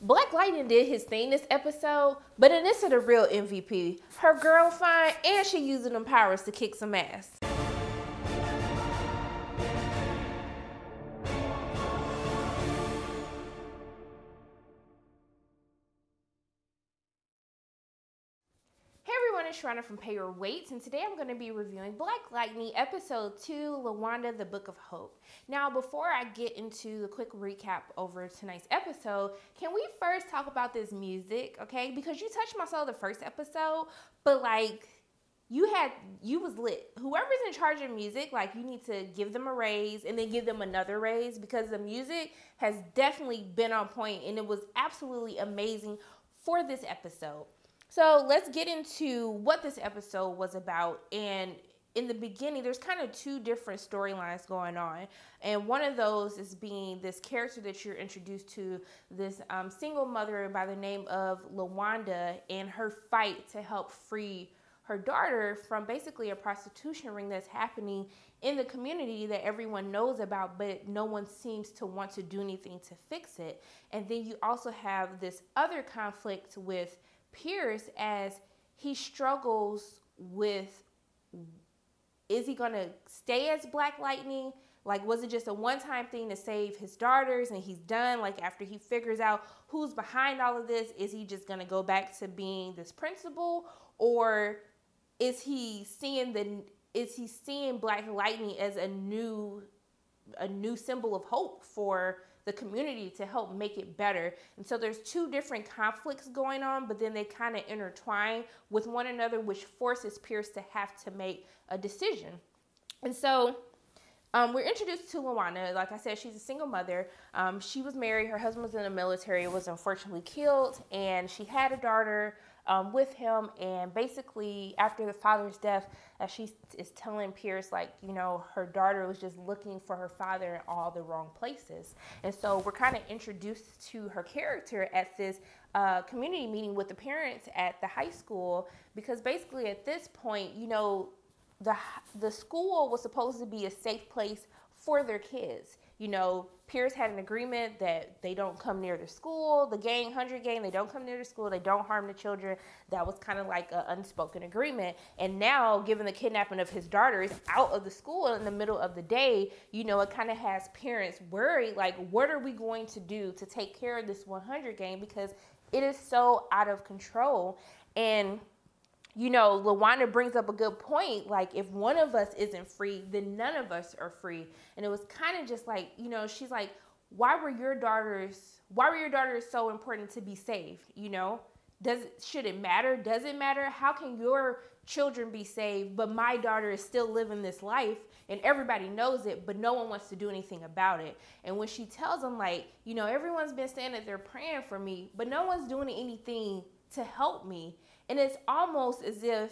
Black Lightning did his thing this episode, but in this is the real MVP. Her girl fine, and she using them powers to kick some ass. It's Shriner from Pay Your Weights, and today I'm going to be reviewing Black Lightning Episode 2, Lawanda, the Book of Hope. Now, before I get into the quick recap over tonight's episode, can we first talk about this music, okay? Because you touched my soul the first episode, but like, you was lit. Whoever's in charge of music, like, you need to give them a raise and then give them another raise, because the music has definitely been on point and it was absolutely amazing for this episode. So let's get into what this episode was about. And in the beginning, there's kind of two different storylines going on. And one of those is being this character that you're introduced to, this single mother by the name of Lawanda, and her fight to help free her daughter from basically a prostitution ring that's happening in the community that everyone knows about, but no one seems to want to do anything to fix it. And then you also have this other conflict with Pierce as he struggles with, is he gonna stay as Black Lightning? Like, was it just a one-time thing to save his daughters and he's done? Like, after he figures out who's behind all of this, is he just gonna go back to being this principal? Or is he seeing Black Lightning as a new symbol of hope for the community to help make it better? And so there's two different conflicts going on, but then they kind of intertwine with one another, which forces Pierce to have to make a decision. And so we're introduced to Lawanda. Like I said, she's a single mother. She was married. Her husband was in the military, was unfortunately killed, and she had a daughter with him. And basically, after the father's death, she is telling Pierce, like, you know, her daughter was just looking for her father in all the wrong places. And so we're kind of introduced to her character at this community meeting with the parents at the high school, because basically at this point, you know, the school was supposed to be a safe place for their kids. You know, Pierce had an agreement that they don't come near the school. The gang, 100 gang, they don't come near the school. They don't harm the children. That was kind of like an unspoken agreement. And now, given the kidnapping of his daughters out of the school in the middle of the day, you know, it kind of has parents worried, like, what are we going to do to take care of this 100 gang? Because it is so out of control. And you know, Lawanda brings up a good point. Like, if one of us isn't free, then none of us are free. And it was kind of just like, you know, she's like, why were your daughters so important to be saved? You know, should it matter? Does it matter? How can your children be saved, but my daughter is still living this life and everybody knows it, but no one wants to do anything about it? And when she tells them, like, you know, everyone's been saying that they're praying for me, but no one's doing anything to help me. And it's almost as if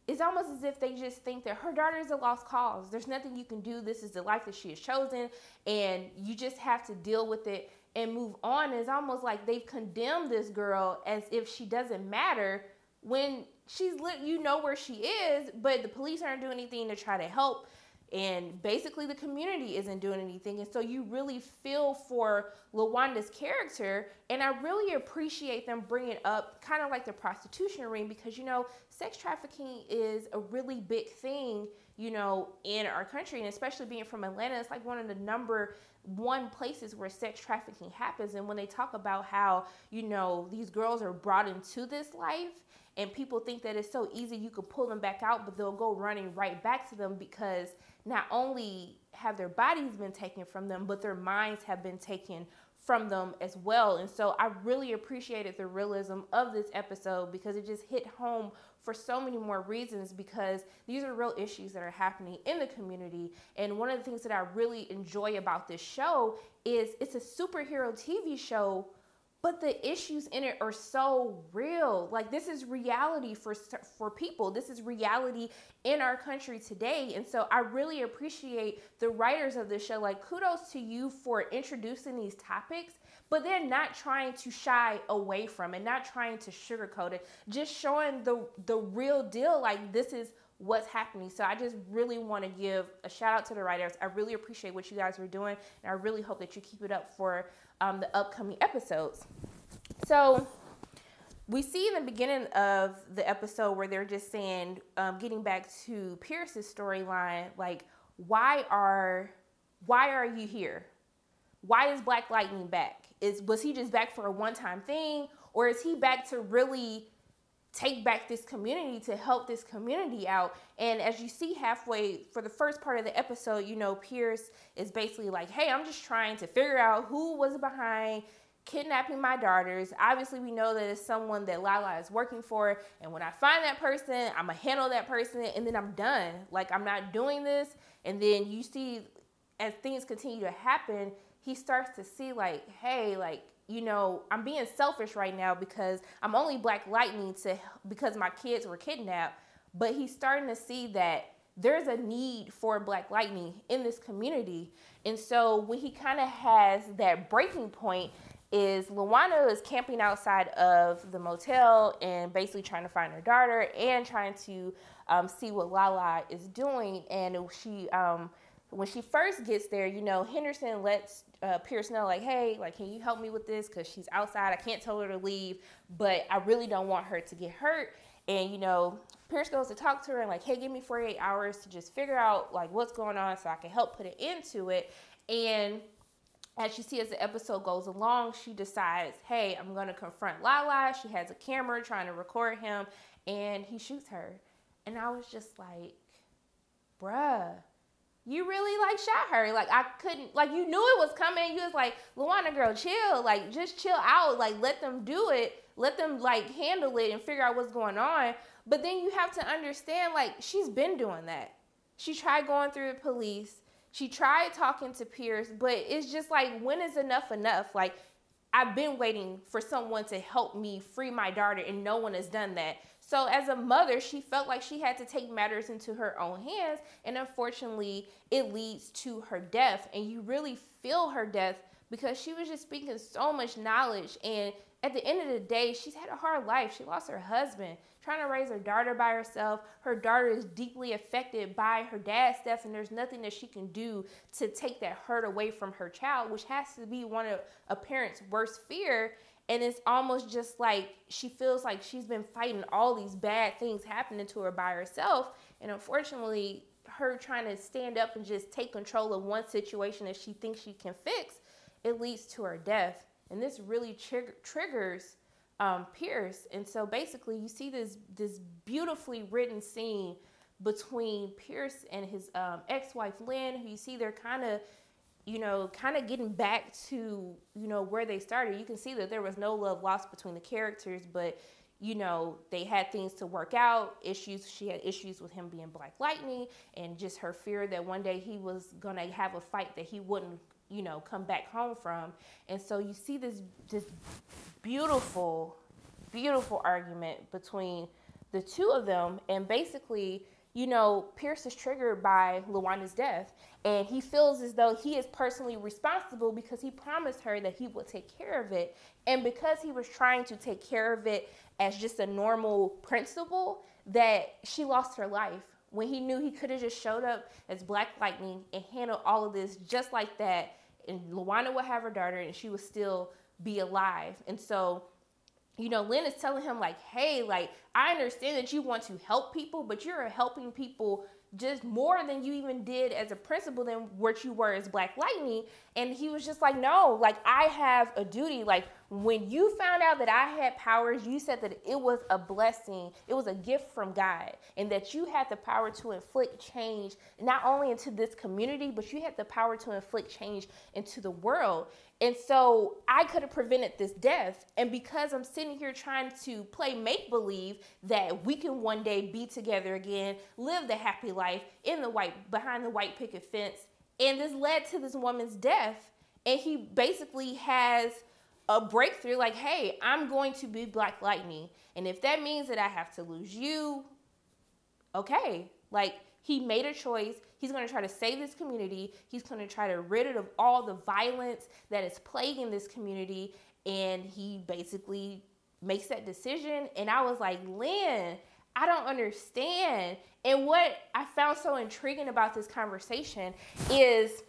they just think that her daughter is a lost cause. There's nothing you can do. This is the life that she has chosen, and you just have to deal with it and move on. It's almost like they've condemned this girl as if she doesn't matter when she's lit. You know where she is, but the police aren't doing anything to try to help. And basically the community isn't doing anything. And so you really feel for Lawanda's character. And I really appreciate them bringing up kind of like the prostitution ring, because, you know, sex trafficking is a really big thing, you know, in our country. And especially being from Atlanta, it's like one of the #1 places where sex trafficking happens. And when they talk about how, you know, these girls are brought into this life, and people think that it's so easy, you could pull them back out, but they'll go running right back to them, because not only have their bodies been taken from them, but their minds have been taken from them as well. And so I really appreciated the realism of this episode, because it just hit home for so many more reasons, because these are real issues that are happening in the community. And one of the things that I really enjoy about this show is it's a superhero TV show, but the issues in it are so real. Like, this is reality for people. This is reality in our country today. And so I really appreciate the writers of this show. Like, kudos to you for introducing these topics, but they're not trying to shy away from it, not trying to sugarcoat it, just showing the real deal. Like, this is what's happening. So I just really want to give a shout out to the writers. I really appreciate what you guys are doing, and I really hope that you keep it up for the upcoming episodes. So we see in the beginning of the episode where they're just saying, getting back to Pierce's storyline, like, why are you here? Why is Black Lightning back? Was he just back for a one-time thing, or is he back to really take back this community, to help this community out? And as you see halfway for the first part of the episode, you know, Pierce is basically like, hey, I'm just trying to figure out who was behind kidnapping my daughters. Obviously, we know that it's someone that Lila is working for. And when I find that person, I'm going to handle that person, and then I'm done. Like, I'm not doing this. And then you see, as things continue to happen, he starts to see like, hey, like, you know, I'm being selfish right now because I'm only Black Lightning because my kids were kidnapped. But he's starting to see that there's a need for Black Lightning in this community. And so when he kind of has that breaking point is Lawanda is camping outside of the motel and basically trying to find her daughter and trying to see what Lila is doing. And she, when she first gets there, you know, Henderson lets Pierce know, like, hey, like, can you help me with this? Because she's outside. I can't tell her to leave, but I really don't want her to get hurt. And, you know, Pierce goes to talk to her and like, hey, give me 48 hours to just figure out like what's going on so I can help put it into it. And as you see, as the episode goes along, she decides, hey, I'm going to confront Lila. She has a camera trying to record him, and he shoots her. And I was just like, bruh, you really like shot her. Like, I couldn't, like, you knew it was coming. You was like, Lawanda, girl, chill. Like, just chill out. Like, let them do it. Let them like handle it and figure out what's going on. But then you have to understand, like, she's been doing that. She tried going through the police. She tried talking to Pierce, but it's just like, when is enough enough? Like, I've been waiting for someone to help me free my daughter, and no one has done that. So as a mother, she felt like she had to take matters into her own hands, and unfortunately, it leads to her death. And you really feel her death because she was just speaking so much knowledge. And at the end of the day, she's had a hard life. She lost her husband, trying to raise her daughter by herself. Her daughter is deeply affected by her dad's death, and there's nothing that she can do to take that hurt away from her child, which has to be one of a parent's worst fear. And it's almost just like she feels like she's been fighting all these bad things happening to her by herself. And unfortunately, her trying to stand up and just take control of one situation that she thinks she can fix, it leads to her death. And this really triggers Pierce. And so basically you see this beautifully written scene between Pierce and his ex-wife Lynn, who you see they're kind of getting back to, you know, where they started. You can see that there was no love lost between the characters, but, you know, they had things to work out, issues. She had issues with him being Black Lightning, and just her fear that one day he was going to have a fight that he wouldn't, you know, come back home from. And so you see this beautiful, beautiful argument between the two of them. And basically, you know, Pierce is triggered by Lawanda's death, and he feels as though he is personally responsible because he promised her that he would take care of it. And because he was trying to take care of it as just a normal principle, that she lost her life when he knew he could have just showed up as Black Lightning and handled all of this just like that. And Lawanda would have her daughter and she would still be alive. And so, you know, Lynn is telling him like, hey, like, I understand that you want to help people, but you're helping people just more than you even did as a principal than what you were as Black Lightning. And he was just like, no, like, I have a duty. Like, when you found out that I had powers, you said that it was a blessing. It was a gift from God, and that you had the power to inflict change, not only into this community, but you had the power to inflict change into the world. And so I could have prevented this death. And because I'm sitting here trying to play make-believe that we can one day be together again, live the happy life behind the white picket fence, and this led to this woman's death. And he basically has a breakthrough like, hey, I'm going to be Black Lightning. And if that means that I have to lose you, okay. Like, he made a choice. He's going to try to save this community. He's going to try to rid it of all the violence that is plaguing this community. And he basically makes that decision. And I was like, Lynn, I don't understand. And what I found so intriguing about this conversation is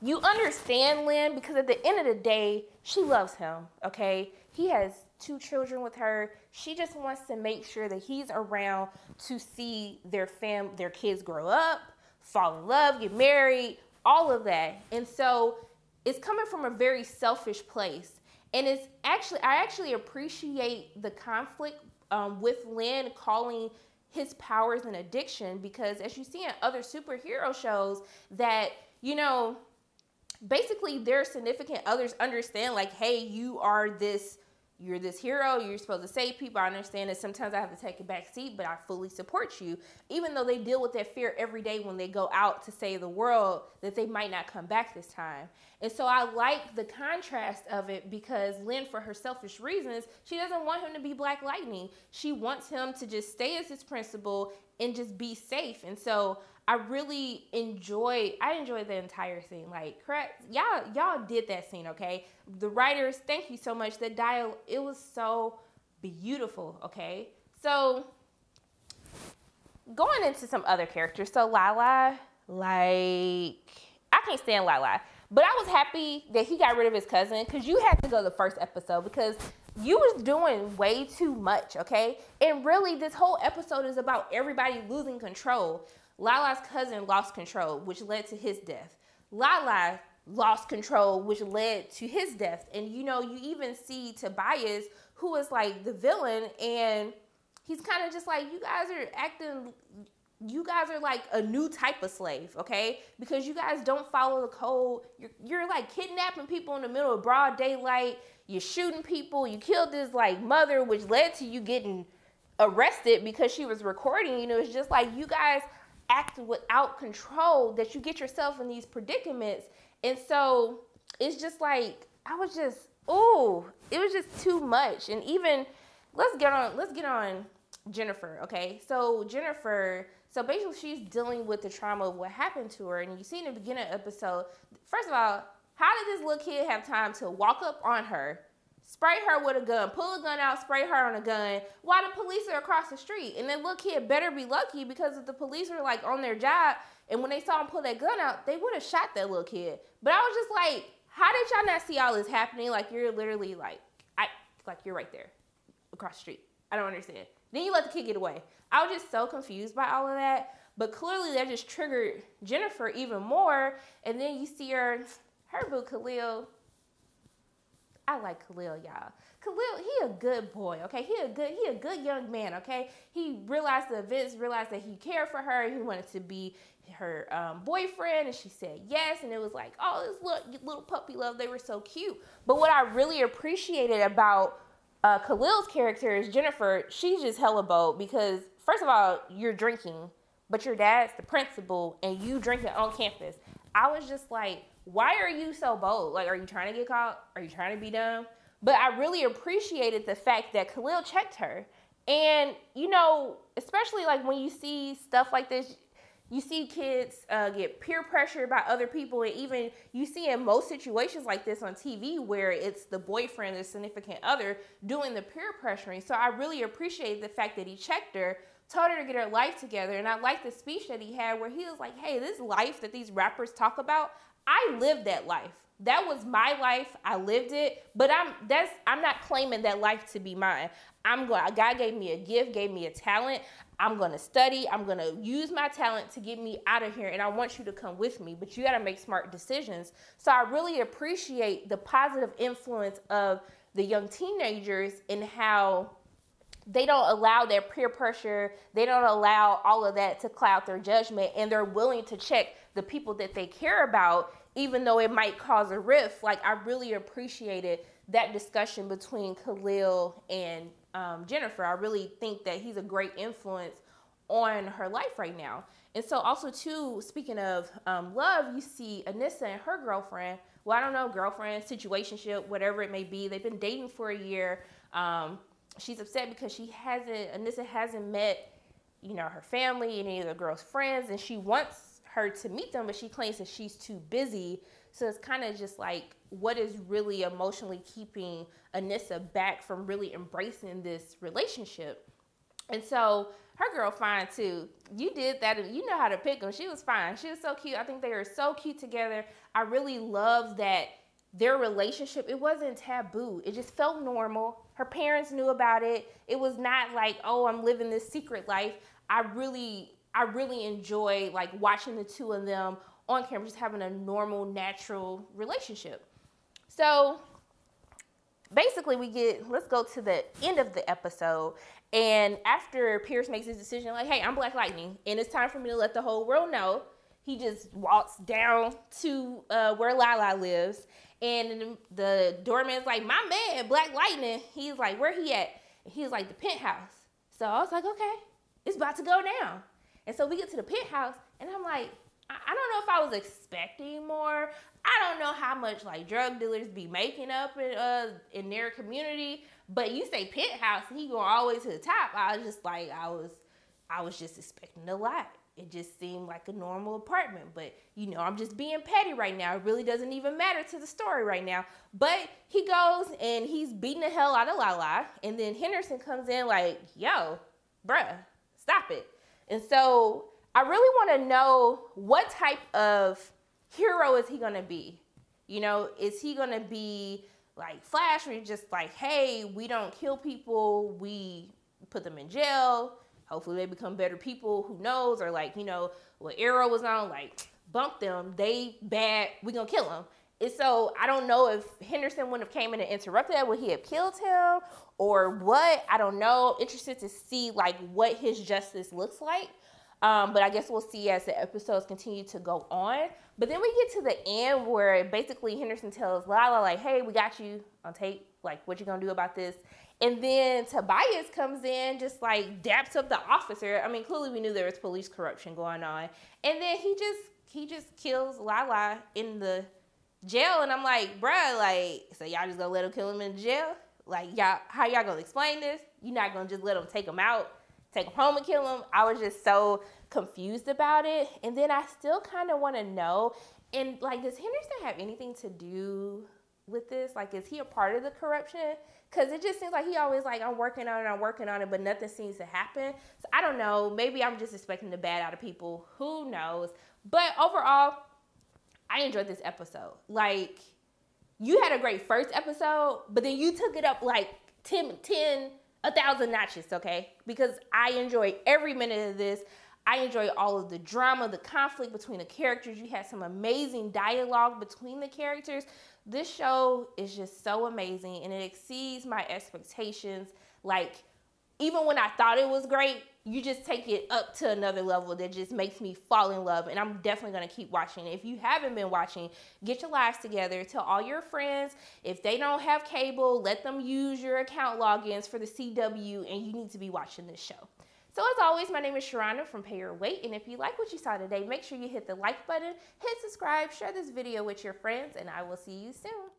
you understand Lynn because at the end of the day, she loves him, okay? He has 2 children with her. She just wants to make sure that he's around to see their kids grow up, fall in love, get married, all of that. And so it's coming from a very selfish place. And I actually appreciate the conflict with Lynn calling his powers an addiction, because as you see in other superhero shows that, you know, basically their significant others understand like, hey, you're this hero, you're supposed to save people. I understand that sometimes I have to take a back seat, but I fully support you. Even though they deal with that fear every day when they go out to save the world, that they might not come back this time. And so I like the contrast of it, because Lynn, for her selfish reasons, she doesn't want him to be Black Lightning. She wants him to just stay as his principal and just be safe. And so I really enjoyed the entire scene. Like, correct, y'all did that scene, okay? The writers, thank you so much. The dialogue, it was so beautiful, okay? So going into some other characters. So Lila, like, I can't stand Lila, but I was happy that he got rid of his cousin, because you had to go the first episode, because you was doing way too much, okay? And really, this whole episode is about everybody losing control. Lila's cousin lost control, which led to his death. Lila lost control, which led to his death. And, you know, you even see Tobias, who is like the villain, and he's kind of just like, you guys are like a new type of slave, okay? Because you guys don't follow the code. You're like kidnapping people in the middle of broad daylight. You're shooting people. You killed this like mother, which led to you getting arrested because she was recording. You know, it's just like you guys act without control, that you get yourself in these predicaments. And so it's just like, it was just too much. And even, let's get on Jennifer, okay? So Jennifer, so basically she's dealing with the trauma of what happened to her. And you see in the beginning of the episode, first of all, how did this little kid have time to walk up on her, spray her with a gun, pull a gun out, spray her on a gun, while the police are across the street? And that little kid better be lucky, because if the police were like on their job, and when they saw him pull that gun out, they would have shot that little kid. But I was just like, how did y'all not see all this happening? Like, you're literally like you're right there across the street. I don't understand. Then you let the kid get away. I was just so confused by all of that. But clearly that just triggered Jennifer even more. And then you see her boo Khalil. I like Khalil, y'all. Khalil, he a good boy, okay? He a good young man, okay? He realized the events, realized that he cared for her. He wanted to be her boyfriend, and she said yes. And it was like, oh, this little puppy love. They were so cute. But what I really appreciated about Khalil's character is Jennifer. She's just hella bold, because first of all, you're drinking, but your dad's the principal, and you drinking on campus. I was just like, why are you so bold? Like, are you trying to get caught? Are you trying to be dumb? But I really appreciated the fact that Khalil checked her. And, you know, especially like when you see stuff like this, you see kids get peer pressured by other people. And even you see in most situations like this on TV where it's the boyfriend, the significant other, doing the peer pressuring. So I really appreciate the fact that he checked her, told her to get her life together. And I like the speech that he had where he was like, hey, this life that these rappers talk about, I lived that life. That was my life. I lived it. But I'm not claiming that life to be mine. God gave me a gift, gave me a talent. I'm going to study. I'm going to use my talent to get me out of here. And I want you to come with me. But you got to make smart decisions. So I really appreciate the positive influence of the young teenagers and how they don't allow their peer pressure. They don't allow all of that to cloud their judgment. And they're willing to check the people that they care about, even though it might cause a rift. Like, I really appreciated that discussion between Khalil and Jennifer. I really think that he's a great influence on her life right now. And so also too, speaking of love, you see Anissa and her girlfriend. Well, I don't know, girlfriend, situationship, whatever it may be. They've been dating for a year. She's upset because Anissa hasn't met, you know, her family, any of the girl's friends, and she wants her to meet them, but she claims that she's too busy. So it's kind of just like, what is really emotionally keeping Anissa back from really embracing this relationship? And so her girl fine too. You did that. You know how to pick them. She was fine. She was so cute. I think they were so cute together. I really love that their relationship, it wasn't taboo. It just felt normal. Her parents knew about it. It was not like, oh, I'm living this secret life. I really enjoy like watching the two of them on camera, just having a normal, natural relationship. So basically let's go to the end of the episode. And after Pierce makes his decision, like, hey, I'm Black Lightning, and it's time for me to let the whole world know, he just walks down to where Lila lives. And the doorman's like, my man, Black Lightning. He's like, where he at? And he's like, the penthouse. So I was like, okay, it's about to go down. And so we get to the penthouse, and I'm like, I don't know if I was expecting more. I don't know how much like drug dealers be making up in their community, but you say penthouse, and he going all the way to the top. I was just like, I was just expecting a lot. It just seemed like a normal apartment, but you know, I'm just being petty right now. It really doesn't even matter to the story right now. But he goes and he's beating the hell out of Lila, and then Henderson comes in like, yo, bruh, stop it. And so I really want to know, what type of hero is he going to be? You know, is he going to be like Flash, where he's just like, hey, we don't kill people, we put them in jail. Hopefully they become better people, who knows? Or like, you know, what Arrow was on, like, bump them, they bad, we gonna kill them. And so I don't know if Henderson wouldn't have came in and interrupted that, would he have killed him or what? I don't know. Interested to see like what his justice looks like. But I guess we'll see as the episodes continue to go on. But then we get to the end where basically Henderson tells Lila like, hey, we got you on tape. Like, what you gonna do about this? And then Tobias comes in, just like daps up the officer. I mean, clearly we knew there was police corruption going on. And then he just kills Lila in the jail. And I'm like, bruh, like, so y'all just gonna let him kill him in jail? Like, y'all, how y'all gonna explain this? You're not gonna just let him take him out, take him home and kill him? I was just so confused about it. And then I still kind of want to know, and like, does Henderson have anything to do with this? Like, is he a part of the corruption? Because it just seems like he always like, I'm working on it, but nothing seems to happen. So I don't know. Maybe I'm just expecting the bad out of people. Who knows? But overall, I enjoyed this episode. Like, you had a great first episode, but then you took it up like 1,000 notches, okay? Because I enjoyed every minute of this. I enjoyed all of the drama, the conflict between the characters. You had some amazing dialogue between the characters. This show is just so amazing, and it exceeds my expectations. Like, even when I thought it was great, you just take it up to another level that just makes me fall in love, and I'm definitely going to keep watching. If you haven't been watching, get your lives together. Tell all your friends. If they don't have cable, let them use your account logins for the CW, and you need to be watching this show. So as always, my name is Sharonda from Pay Your Weight, and if you like what you saw today, make sure you hit the like button, hit subscribe, share this video with your friends, and I will see you soon.